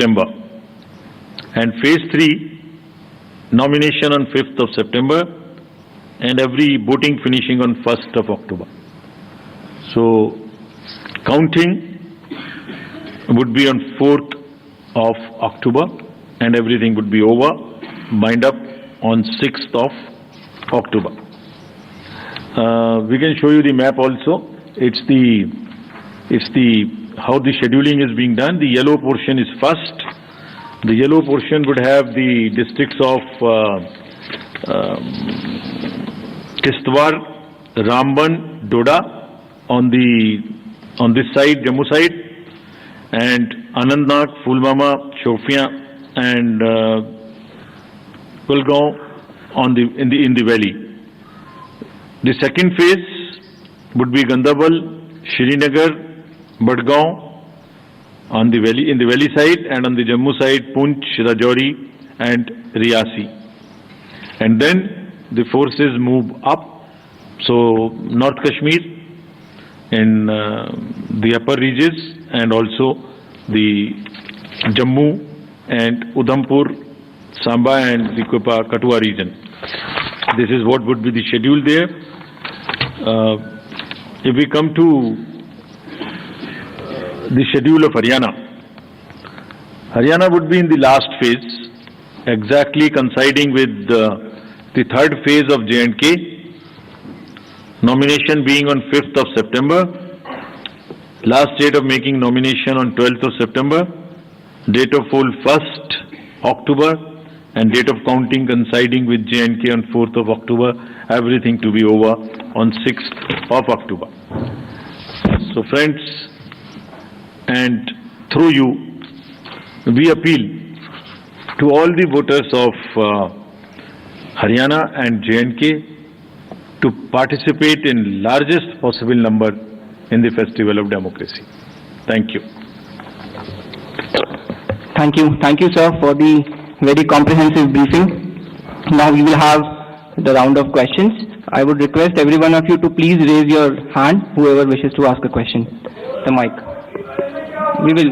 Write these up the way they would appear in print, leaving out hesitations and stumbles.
September, and phase 3 nomination on 5th of September, and every voting finishing on 1st of October. So counting would be on 4th of October, and everything would be over, wind up on 6th of October. We can show you the map also. It's the how the scheduling is being done. The yellow portion is first. The yellow portion would have the districts of Kishtwar, Ramban, Doda on this side, Jammu side, and Anantnag, Pulwama, Shopian, and Kulgaon in the valley. The second phase would be Gandarbal, Srinagar, Badgaon on the valley, in the valley side, and on the Jammu side, Poonch, Rajouri, and Riyasi. And then the forces move up. So North Kashmir in the upper regions, and also the Jammu and Udhampur, Samba, and the Kathua region. This is what would be the schedule there. If we come to the schedule of Haryana, Haryana would be in the last phase, exactly coinciding with the third phase of J&K, nomination being on 5th of September, last date of making nomination on 12th of September, date of poll 1st October, and date of counting coinciding with J&K on 4th of October, everything to be over on 6th of October. So friends, and through you, we appeal to all the voters of Haryana and J&K to participate in largest possible number in the festival of democracy. Thank you. Thank you, sir, for the very comprehensive briefing. Now we will have the round of questions. I would request every one of you to please raise your hand, whoever wishes to ask a question. The mic. We will.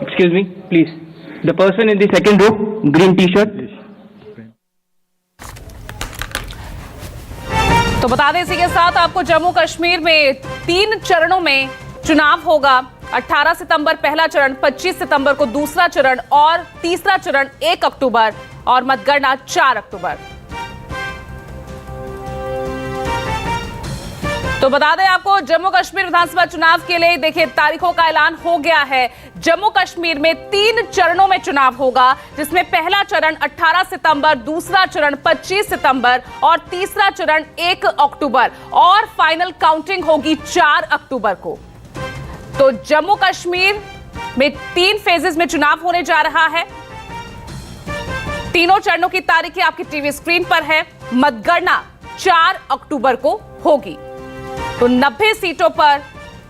Excuse me, please. The person in the second row, green t-shirt. तो बता दें इसी के साथ आपको जम्मू कश्मीर में 3 चरणों में चुनाव होगा। 18 सितंबर पहला चरण, 25 सितंबर को दूसरा चरण और तीसरा चरण 1 अक्टूबर और मतगणना 4 अक्टूबर। तो बता दें आपको जम्मू कश्मीर विधानसभा चुनाव के लिए देखिए तारीखों का ऐलान हो गया है। जम्मू कश्मीर में 3 चरणों में चुनाव होगा, जिसमें पहला चरण 18 सितंबर, दूसरा चरण 25 सितंबर और तीसरा चरण 1 अक्टूबर और फाइनल काउंटिंग होगी 4 अक्टूबर को। तो जम्मू कश्मीर में 3 फेजेस में चुनाव होने जा रहा है। तीनों चरणों की तारीखें आपकी टीवी स्क्रीन पर है। मतगणना 4 अक्टूबर को होगी। तो 90 सीटों पर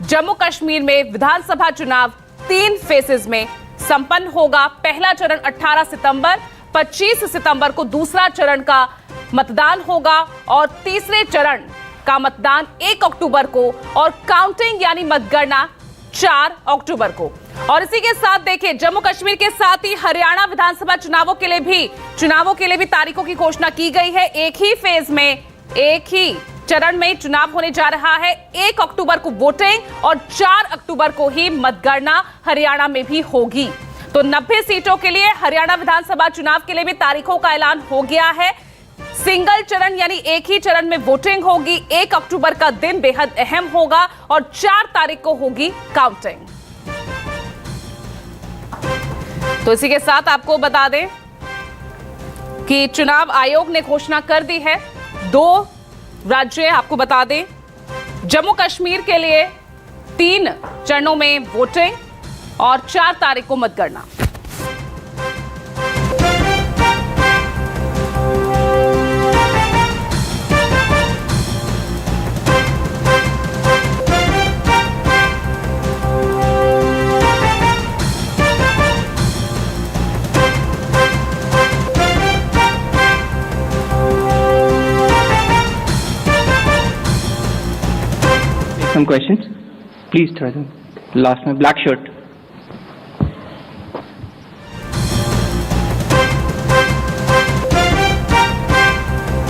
जम्मू कश्मीर में विधानसभा चुनाव 3 फेजेस में संपन्न होगा। पहला चरण 18 सितंबर, 25 सितंबर को दूसरा चरण का मतदान होगा और तीसरे चरण का मतदान 1 अक्टूबर को और काउंटिंग यानी मतगणना 4 अक्टूबर को। और इसी के साथ देखिए जम्मू कश्मीर के साथ ही हरियाणा विधानसभा चुनावों के लिए भी तारीखों की घोषणा की गई है। एक ही फेज में, एक ही चरण में चुनाव होने जा रहा है। 1 अक्टूबर को वोटिंग और 4 अक्टूबर को ही मतगणना हरियाणा में भी होगी। तो 90 सीटों के लिए हरियाणा विधानसभा चुनाव के लिए भी तारीखों का ऐलान हो गया है। सिंगल चरण यानी एक ही चरण में वोटिंग होगी। 1 अक्टूबर का दिन बेहद अहम होगा और 4 तारीख को होगी काउंटिंग। तो इसी के साथ आपको बता दें कि चुनाव आयोग ने घोषणा कर दी है। 2 राज्य आपको बता दें, जम्मू कश्मीर के लिए 3 चरणों में वोटिंग और 4 तारीख को मतगणना। Some questions, please. Last में black shirt.